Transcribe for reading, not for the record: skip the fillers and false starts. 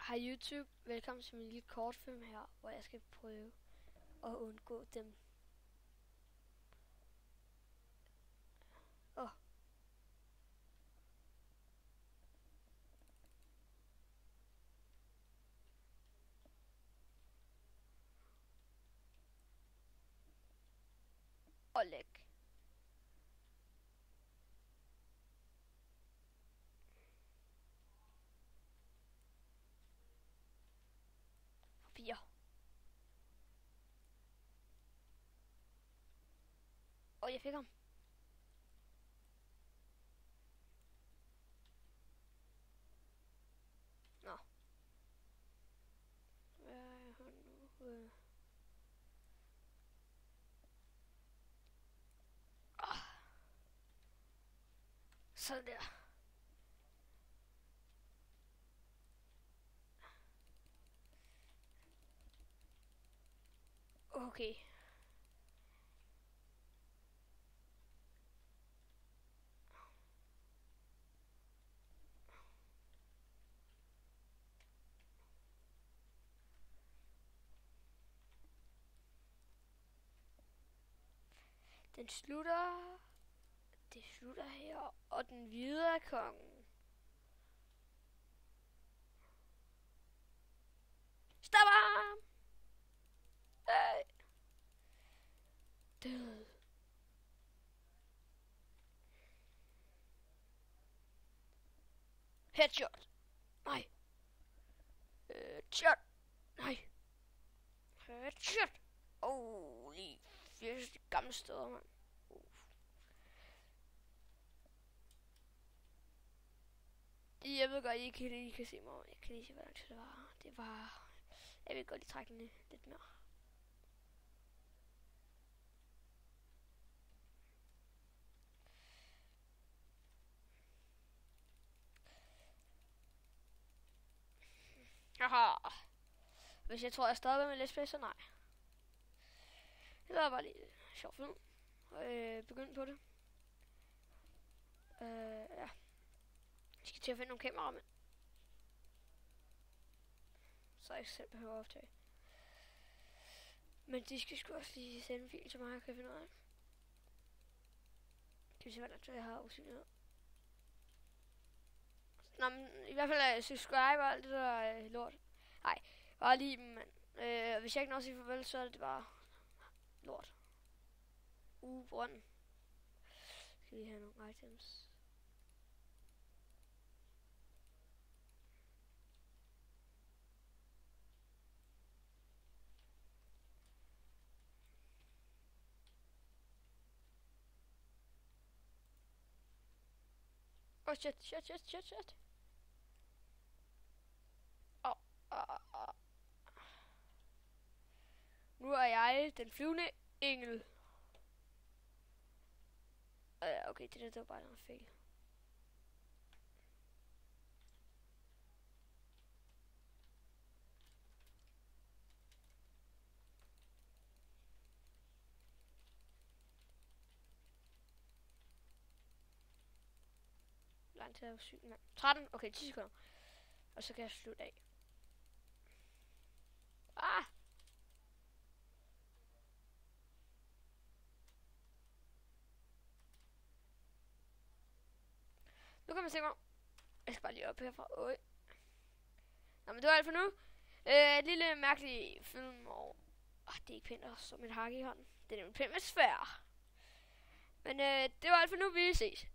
Hej YouTube, velkommen til min lille kortfilm her, hvor jeg skal prøve at undgå dem. Åh. Og læg. Papir. Og jeg fik ham. Nå. Hvad har nu? Sådan der. Okay. Den slutter. Det slutter her, og den hvide er kongen. Stop ham! Død. Headshot. Nej. Headshot. Nej. Headshot. Lige virkelig gamle steder, mand. Jeg ved godt, I kan se mig. Jeg kan lige se, hvor lang tid det var. Det var... Jeg vil godt lige trække den lidt mere. Haha. Hvis jeg tror, jeg stopper med Let's Play, så nej. Det var bare lige sjov film. Begynd på det. Ja. Jeg skal til at finde nogle kameraer med. Så jeg selv behøver at optage. Men de skal sgu også lige sende en fil til mig, jeg kan finde ud af. Kan vi se, hvordan jeg har usynlighed. Nå, men i hvert fald subscribe og alt det der lort. Nej, bare lige, men hvis jeg ikke når at sige farvel, så er det bare lort. Brønden. Skal vi have nogle items? Oh shit. Nu er jeg den flyvende engel. Okay, det var bare noget fejl. Langt til at være syg, mand. 13, okay, 10 sekunder. Og så kan jeg slutte af. Nu kan man se mig. Jeg skal bare lige op herfra. Nå, men det var alt for nu. Et lille mærkelig film, og det er ikke pænt at stå med et hak i hånden. Det er nemlig pænt med svær. Men det var alt for nu. Vi ses.